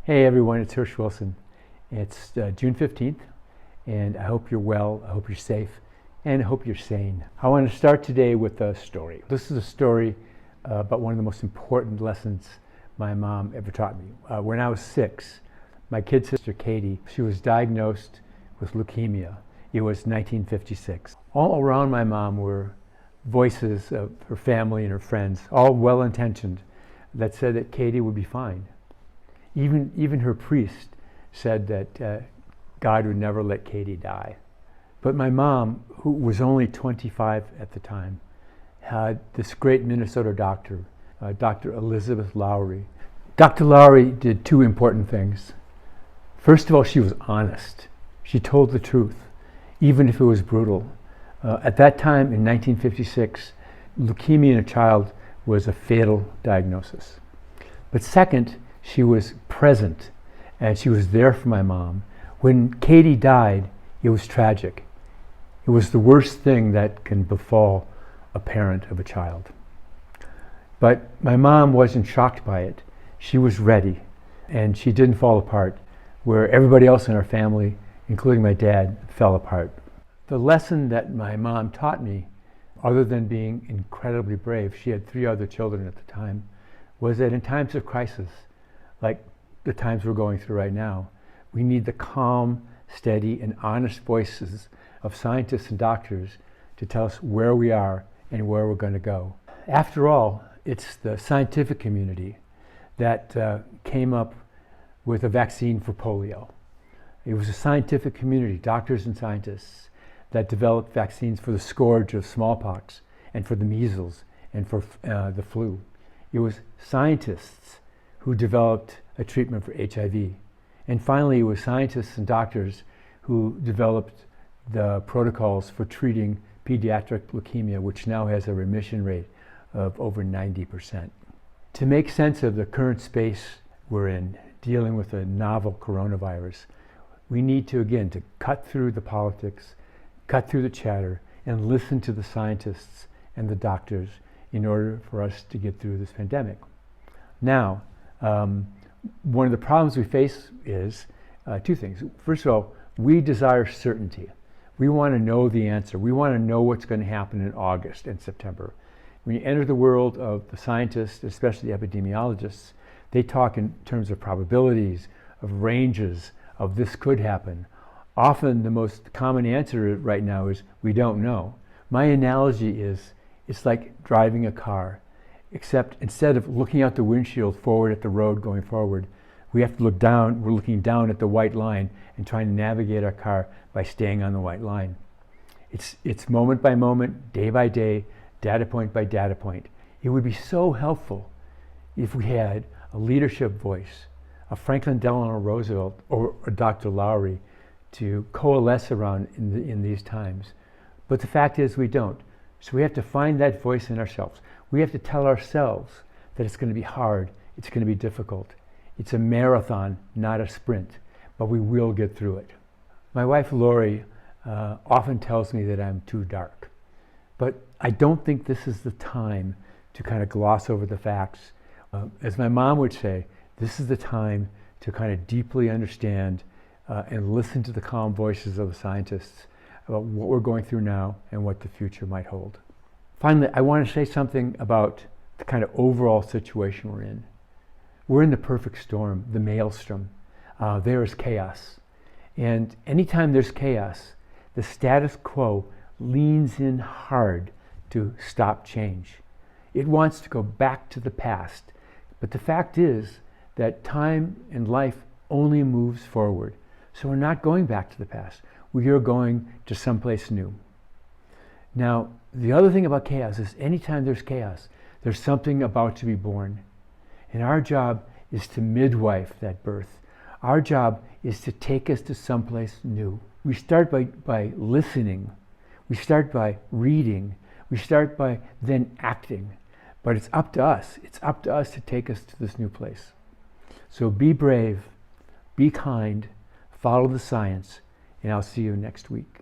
Hey everyone, it's Hirsch Wilson. It's June 15th, and I hope you're well, I hope you're safe, and I hope you're sane. I want to start today with a story. This is a story about one of the most important lessons my mom ever taught me. When I was 6, my kid sister Katie, she was diagnosed with leukemia. It was 1956. All around my mom were voices of her family and her friends, all well-intentioned, that said that Katie would be fine. Even her priest said that God would never let Katie die. But my mom, who was only 25 at the time, had this great Minnesota doctor, Dr. Elizabeth Lowery. Dr. Lowery did 2 important things. First of all, she was honest. She told the truth, even if it was brutal. At that time, in 1956, leukemia in a child was a fatal diagnosis. But second, she was present, and she was there for my mom. When Katie died, it was tragic. It was the worst thing that can befall a parent of a child. But my mom wasn't shocked by it. She was ready, and she didn't fall apart, where everybody else in our family, including my dad, fell apart. The lesson that my mom taught me, other than being incredibly brave — she had 3 other children at the time — was that in times of crisis, like the times we're going through right now, we need the calm, steady, and honest voices of scientists and doctors to tell us where we are and where we're going to go. After all, it's the scientific community that came up with a vaccine for polio. It was a scientific community, doctors and scientists, that developed vaccines for the scourge of smallpox and for the measles and for the flu. It was scientists who developed a treatment for HIV. And finally, it was scientists and doctors who developed the protocols for treating pediatric leukemia, which now has a remission rate of over 90%. To make sense of the current space we're in, dealing with a novel coronavirus, we need to, again, to cut through the politics, cut through the chatter, and listen to the scientists and the doctors in order for us to get through this pandemic. Now, one of the problems we face is 2 things. First of all, we desire certainty. We want to know the answer. We want to know what's going to happen in August and September. When you enter the world of the scientists, especially the epidemiologists, they talk in terms of probabilities, of ranges, of this could happen. Often the most common answer right now is we don't know. My analogy is it's like driving a car, except instead of looking out the windshield forward at the road going forward, we have to look down. We're looking down at the white line and trying to navigate our car by staying on the white line. It's moment by moment, day by day, data point by data point. It would be so helpful if we had a leadership voice, a Franklin Delano Roosevelt or a Dr. Lowery to coalesce around in these times. But the fact is we don't. So we have to find that voice in ourselves. We have to tell ourselves that it's going to be hard, it's going to be difficult. It's a marathon, not a sprint, but we will get through it. My wife Lori often tells me that I'm too dark, but I don't think this is the time to kind of gloss over the facts. As my mom would say, this is the time to kind of deeply understand and listen to the calm voices of the scientists about what we're going through now and what the future might hold. Finally, I want to say something about the kind of overall situation we're in. We're in the perfect storm, the maelstrom. There is chaos. And anytime there's chaos, the status quo leans in hard to stop change. It wants to go back to the past. But the fact is that time and life only moves forward. So we're not going back to the past. We are going to someplace new. Now, the other thing about chaos is anytime there's chaos, there's something about to be born. And our job is to midwife that birth. Our job is to take us to someplace new. We start by listening. We start by reading. We start by then acting. But it's up to us. It's up to us to take us to this new place. So be brave, be kind, follow the science, and I'll see you next week.